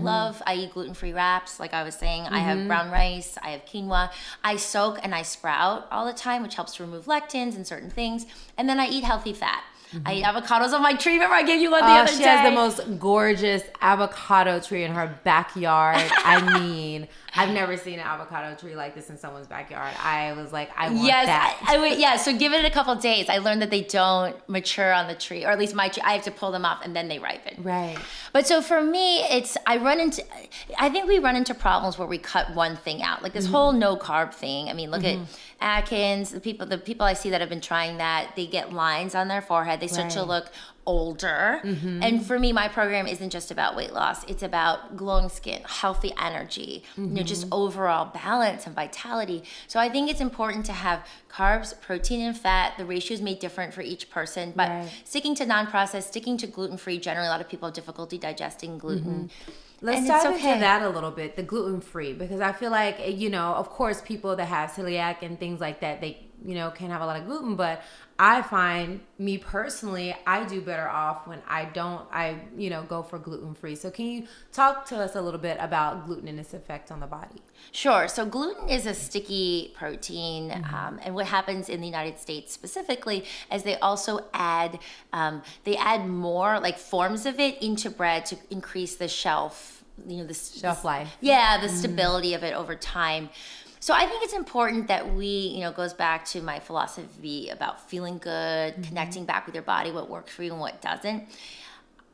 eat gluten-free wraps, like I was saying. I have brown rice, I have quinoa. I soak and I sprout all the time, which helps to remove lectins and certain things. And then I eat healthy fat. I eat avocados on my tree. Remember I gave you one the other day? She has the most gorgeous avocado tree in her backyard. I mean, I've never seen an avocado tree like this in someone's backyard. I was like, I want that. So give it a couple of days. I learned that they don't mature on the tree, or at least my tree. I have to pull them off and then they ripen. Right. But so for me, I think we run into problems where we cut one thing out. Like this whole no carb thing. I mean, look at Atkins, the people I see that have been trying that, they get lines on their forehead. They start to look older. And for me, my program isn't just about weight loss. It's about glowing skin, healthy energy, just overall balance and vitality. So I think it's important to have carbs, protein, and fat. The ratios may different for each person, but sticking to non-processed, sticking to gluten-free. Generally, a lot of people have difficulty digesting gluten. Let's dive into that a little bit, the gluten-free, because I feel like, of course, people that have celiac and things like that, they, can have a lot of gluten, but I find, me personally, I do better off when I go for gluten-free. So can you talk to us a little bit about gluten and its effect on the body? Sure. So gluten is a sticky protein, and what happens in the United States specifically is they also add more like forms of it into bread to increase the shelf life. Yeah, the stability of it over time. So I think it's important that we, goes back to my philosophy about feeling good, connecting back with your body, what works for you and what doesn't.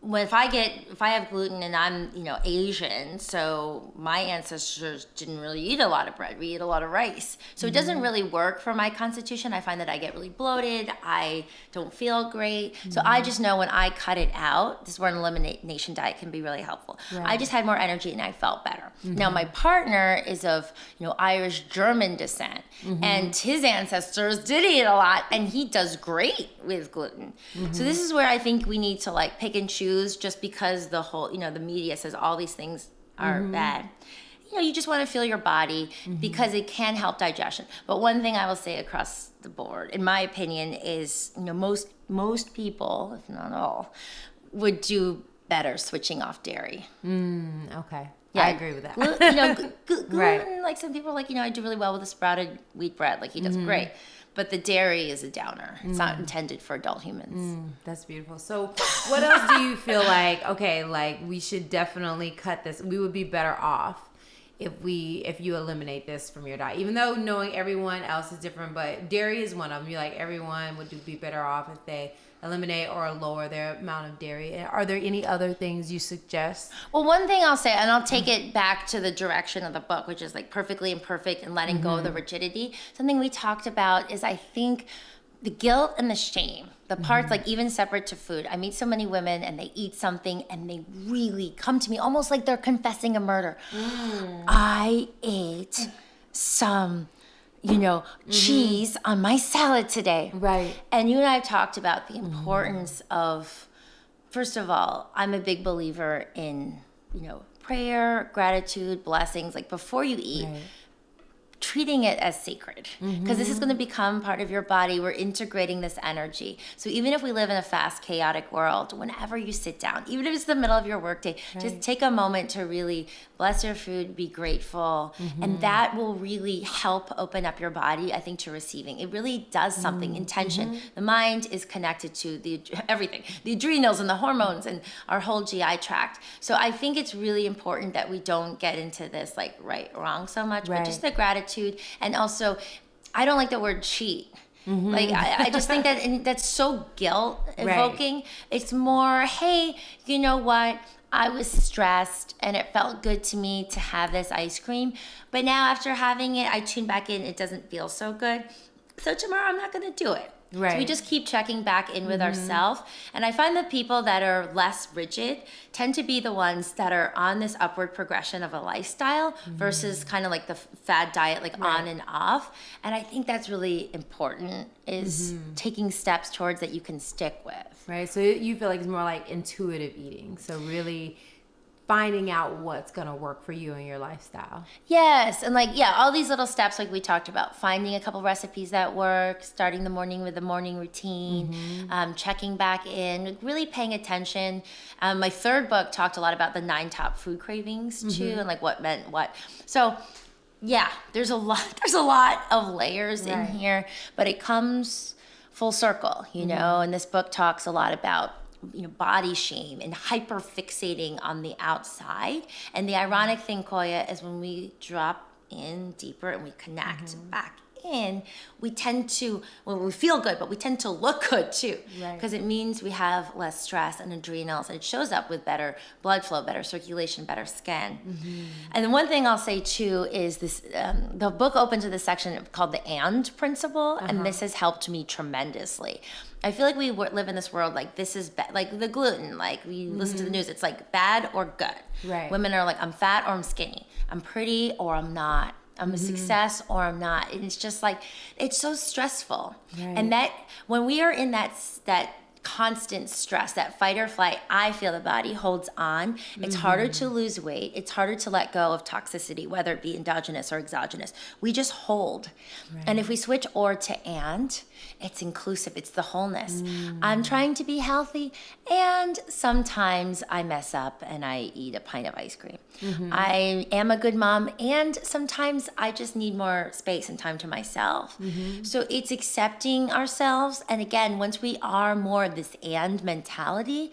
If I have gluten and I'm, Asian, so my ancestors didn't really eat a lot of bread. We eat a lot of rice. So it doesn't really work for my constitution. I find that I get really bloated. I don't feel great. So I just know when I cut it out, this is where an elimination diet can be really helpful. Right. I just had more energy and I felt better. Now my partner is of, Irish German descent, and his ancestors did eat a lot, and he does great with gluten. So this is where I think we need to pick and choose. Just because the whole, the media says all these things are bad. You just want to feel your body because it can help digestion. But one thing I will say across the board, in my opinion, is, most people, if not all, would do better switching off dairy. Okay. Yeah, I agree with that. Gluten, right. Like some people are like, I do really well with the sprouted wheat bread. Like he does great. But the dairy is a downer. It's not intended for adult humans. That's beautiful. So what else do you feel like, we should definitely cut this? We would be better off if you eliminate this from your diet. Even though knowing everyone else is different, but dairy is one of them. You're like, everyone would be better off if they eliminate or lower their amount of dairy. Are there any other things you suggest? Well, one thing I'll say, and I'll take it back to the direction of the book, which is perfectly imperfect and letting go of the rigidity. Something we talked about is, I think, the guilt and the shame, the parts even separate to food. I meet so many women and they eat something and they really come to me almost like they're confessing a murder. I ate some cheese on my salad today. Right. And you and I have talked about the importance of, first of all, I'm a big believer in, prayer, gratitude, blessings. Before you eat, treating it as sacred, because this is going to become part of your body. We're integrating this energy. So even if we live in a fast, chaotic world, whenever you sit down, even if it's the middle of your workday, just take a moment to really bless your food, be grateful, and that will really help open up your body, I think, to receiving. It really does something. Intention. The mind is connected to everything, the adrenals and the hormones and our whole GI tract. So I think it's really important that we don't get into this right, wrong so much, but just the gratitude. And also, I don't like the word cheat. I just think that's so guilt evoking. Right. It's more, hey, you know what? I was stressed and it felt good to me to have this ice cream. But now after having it, I tune back in. It doesn't feel so good. So tomorrow I'm not going to do it. Right. So we just keep checking back in with ourselves. And I find that people that are less rigid tend to be the ones that are on this upward progression of a lifestyle versus kind of the fad diet, on and off. And I think that's really important, is taking steps towards that you can stick with. Right. So you feel like it's more like intuitive eating. So really finding out what's going to work for you and your lifestyle. Yes. And all these little steps we talked about, finding a couple recipes that work, starting the morning with the morning routine, checking back in, really paying attention. My third book talked a lot about the 9 top food cravings too, and what meant what. So there's a lot of layers in here, but it comes full circle, you know, and this book talks a lot about, you know, body shame and hyper fixating on the outside. And the ironic thing, Koya, is when we drop in deeper and we connect back in, we tend to, well, we feel good, but we tend to look good too, because it means we have less stress and adrenals, and it shows up with better blood flow, better circulation, better skin. And then one thing I'll say too is this, the book opens with a section called the and principle, and this has helped me tremendously. I feel like we live in this world like this is like the gluten, like we listen to the news, it's like bad or good. Women are like, I'm fat or I'm skinny, I'm pretty or I'm not, I'm a success or I'm not. And it's just like, it's so stressful. And that when we are in that constant stress, that fight or flight, I feel the body holds on. It's harder to lose weight. It's harder to let go of toxicity, whether it be endogenous or exogenous. We just hold. And if we switch or to and, it's inclusive. It's the wholeness. I'm trying to be healthy, and sometimes I mess up and I eat a pint of ice cream. I am a good mom, and sometimes I just need more space and time to myself. So it's accepting ourselves. And again, once we are more of this and mentality,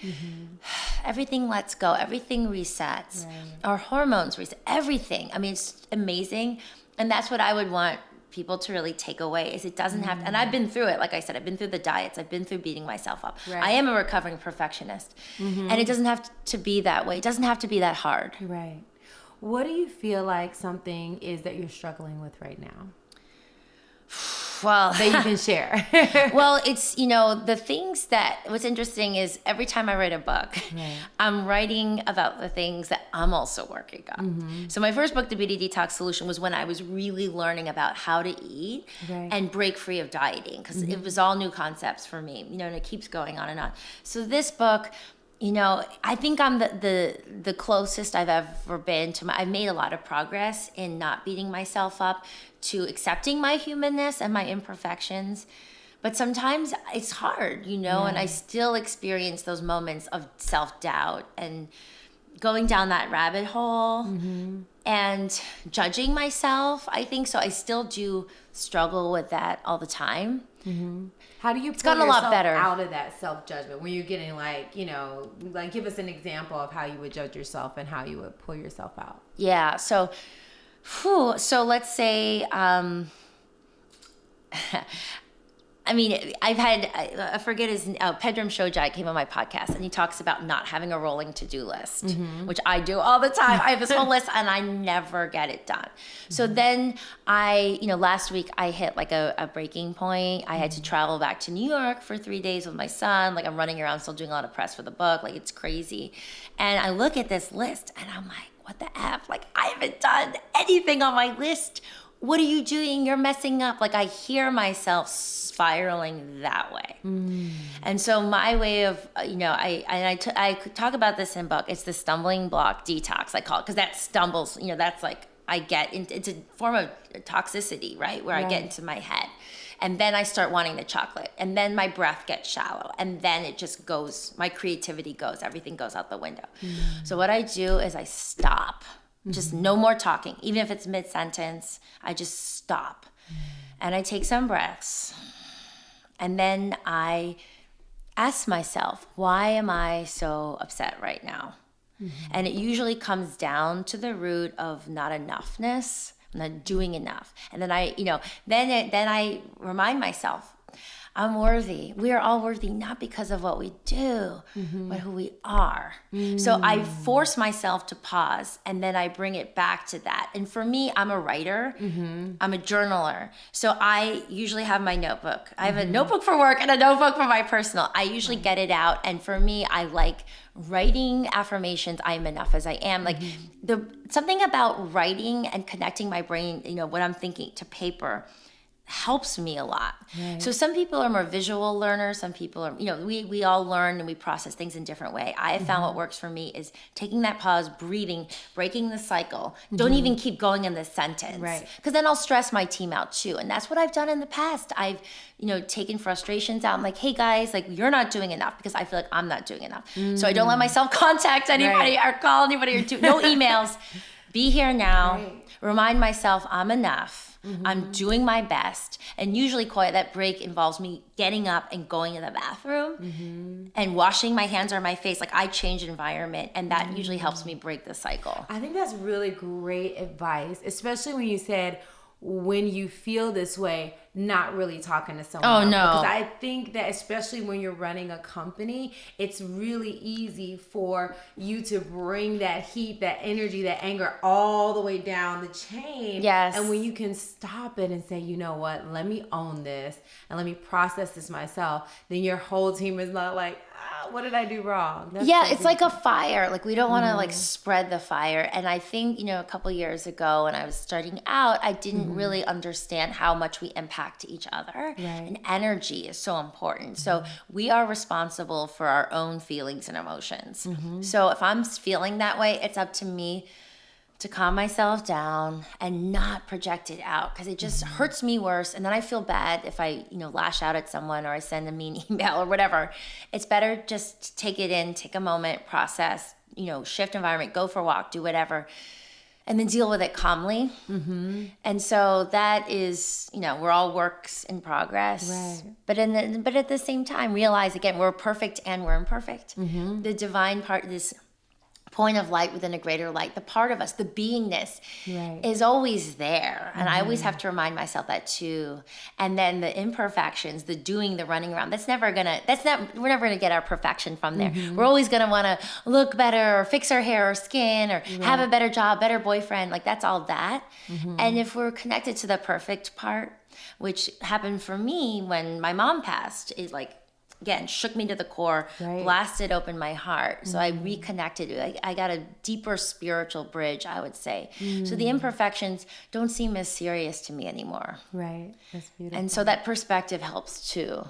everything lets go, everything resets. Our hormones reset, everything. I mean, it's amazing. And that's what I would want people to really take away, is it doesn't have to, and I've been through it. Like I said, I've been through the diets, I've been through beating myself up. I am a recovering perfectionist, and it doesn't have to be that way. It doesn't have to be that hard. What do you feel like something is that you're struggling with right now? Well, that you can share. Well, it's, you know, the things that, what's interesting is every time I write a book, I'm writing about the things that I'm also working on. So my first book, The Beauty Detox Solution, was when I was really learning about how to eat and break free of dieting, because it was all new concepts for me, you know, and it keeps going on and on. So this book, you know, I think I'm the closest I've ever been to I've made a lot of progress in not beating myself up, to accepting my humanness and my imperfections. But sometimes it's hard, you know, and I still experience those moments of self-doubt and going down that rabbit hole and judging myself. I think so. I still do struggle with that all the time. How do you it's gotten a lot better out of that self-judgment when you're getting, like, you know, like, give us an example of how you would judge yourself and how you would pull yourself out? Yeah. So let's say, I mean, I've had, I forget his, Pedram Shojai came on my podcast, and he talks about not having a rolling to-do list, which I do all the time. I have this whole list and I never get it done. So then last week I hit like a breaking point. I had to travel back to New York for 3 days with my son. Like, I'm running around still doing a lot of press for the book. Like, it's crazy. And I look at this list and I'm like, what the F? Like, I haven't done anything on my list. What are you doing? You're messing up. Like, I hear myself spiraling that way. And so my way of, I talk about this in book. It's the stumbling block detox, I call it, because that stumbles, that's like, I get into, it's a form of toxicity, right? Where I get into my head. And then I start wanting the chocolate. And then my breath gets shallow. And then it just goes, my creativity goes, everything goes out the window. So what I do is I stop. Just no more talking. Even if it's mid-sentence, I just stop. And I take some breaths. And then I ask myself, why am I so upset right now? And it usually comes down to the root of not enoughness, not doing enough. And then then I remind myself, I'm worthy. We are all worthy, not because of what we do, but who we are. So I force myself to pause, and then I bring it back to that. And for me, I'm a writer. I'm a journaler. So I usually have my notebook. I have a notebook for work and a notebook for my personal. I usually get it out. And for me, I like writing affirmations. I am enough as I am. Like, something about writing and connecting my brain, what I'm thinking, to paper helps me a lot. So some people are more visual learners. Some people are, we all learn and we process things in different way. I have found what works for me is taking that pause, breathing, breaking the cycle. Don't even keep going in this sentence. Because then I'll stress my team out too. And that's what I've done in the past. I've, taken frustrations out. I'm like, hey guys, like, you're not doing enough, because I feel like I'm not doing enough. So I don't let myself contact anybody or call anybody or do no emails. Be here now. Remind myself I'm enough. I'm doing my best. And usually, Koya, that break involves me getting up and going to the bathroom and washing my hands or my face. Like, I change environment, and that usually helps me break the cycle. I think that's really great advice, especially when you said, when you feel this way, not really talking to someone. Oh, no. Because I think that especially when you're running a company, it's really easy for you to bring that heat, that energy, that anger all the way down the chain. Yes. And when you can stop it and say, you know what, let me own this and let me process this myself, then your whole team is not like, what did I do wrong? That's yeah, so it's like a fire. Like, we don't want to like spread the fire. And I think, a couple years ago when I was starting out, I didn't really understand how much we impact each other. Right. And energy is so important. So we are responsible for our own feelings and emotions. So if I'm feeling that way, it's up to me to calm myself down and not project it out, because it just hurts me worse. And then I feel bad if I, lash out at someone or I send a mean email or whatever. It's better just to take it in, take a moment, process, shift environment, go for a walk, do whatever, and then deal with it calmly. And so that is, we're all works in progress. Right. But at the same time, realize again, we're perfect and we're imperfect. The divine part, this point of light within a greater light, the part of us, the beingness is always there. And I always have to remind myself that too. And then the imperfections, the doing, the running around, we're never gonna get our perfection from there. We're always gonna wanna look better or fix our hair or skin or have a better job, better boyfriend. Like, that's all that. And if we're connected to the perfect part, which happened for me when my mom passed, is like, again, shook me to the core, blasted open my heart. So I reconnected. I got a deeper spiritual bridge, I would say. So the imperfections don't seem as serious to me anymore. Right. That's beautiful. And so that perspective helps too.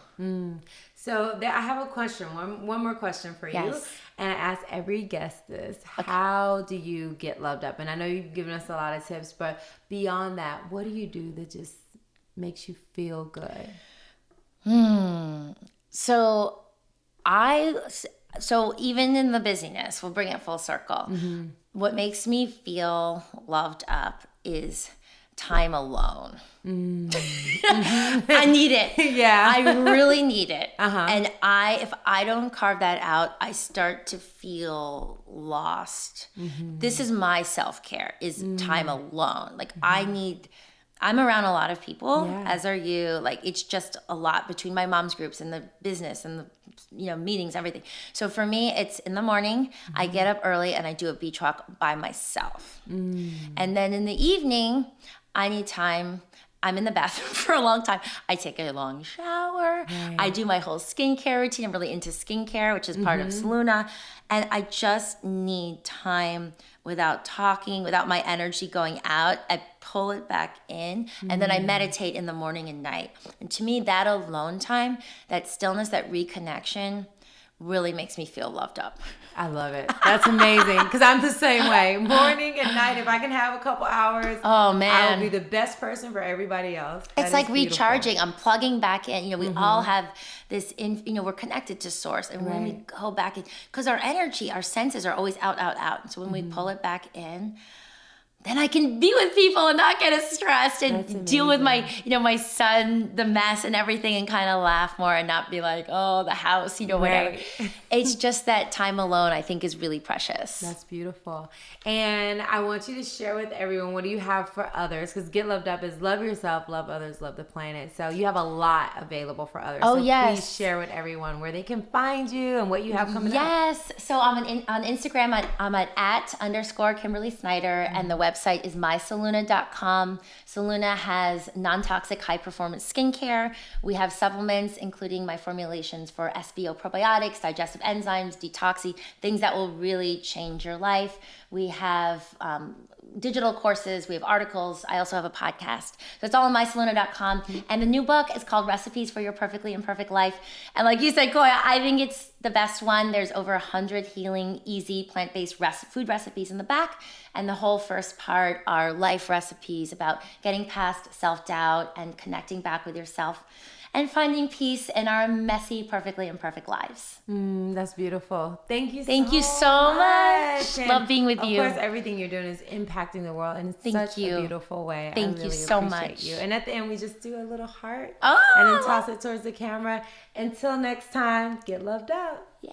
So I have a question, one more question for you. Yes. And I ask every guest this. Okay. How do you get loved up? And I know you've given us a lot of tips, but beyond that, what do you do that just makes you feel good? So even in the busyness, we'll bring it full circle. What makes me feel loved up is time alone. I need it. Yeah. I really need it. And if I don't carve that out, I start to feel lost. This is my self-care, is time alone. Like, I'm around a lot of people, as are you. Like, it's just a lot between my mom's groups and the business and the meetings, everything. So for me, it's in the morning, I get up early and I do a beach walk by myself. And then in the evening, I need time. I'm in the bathroom for a long time. I take a long shower. I do my whole skincare routine. I'm really into skincare, which is part of Solluna. And I just need time without talking, without my energy going out. I pull it back in, and then I meditate in the morning and night. And to me, that alone time, that stillness, that reconnection, really makes me feel loved up. I love it. That's amazing, because I'm the same way. Morning and night, if I can have a couple hours, oh man, I will be the best person for everybody else. It's like recharging. I'm plugging back in. We all have this, we're connected to source. And when we go back in, because our energy, our senses are always out, out, out. And so when we pull it back in, then I can be with people and not get as stressed and deal with my, my son, the mess and everything, and kind of laugh more and not be like, oh, the house, whatever. It's just that time alone, I think, is really precious. That's beautiful. And I want you to share with everyone, what do you have for others? Because Get Loved Up is love yourself, love others, love the planet. So you have a lot available for others. Oh, so yes. Please share with everyone where they can find you and what you have coming up. Yes. So I'm on Instagram, I'm at @Kimberly Snyder, and the website is mysolluna.com. Solluna has non-toxic, high-performance skincare. We have supplements, including my formulations for SBO probiotics, digestive enzymes, detoxy, things that will really change your life. We have digital courses. We have articles. I also have a podcast. So it's all on mysolluna.com. And the new book is called Recipes for Your Perfectly Imperfect Life. And like you said, Koya, I think it's the best one. There's over 100 healing, easy, plant-based food recipes in the back. And the whole first part are life recipes about getting past self-doubt and connecting back with yourself and finding peace in our messy, perfectly imperfect lives. That's beautiful. Thank you so much. And love being with you. Of course, everything you're doing is impactful. impacting the world in Thank such you. a beautiful way. Thank I you really so appreciate much. you. And at the end, we just do a little heart Oh, and then toss it towards the camera. Until next time, get loved up. yeah.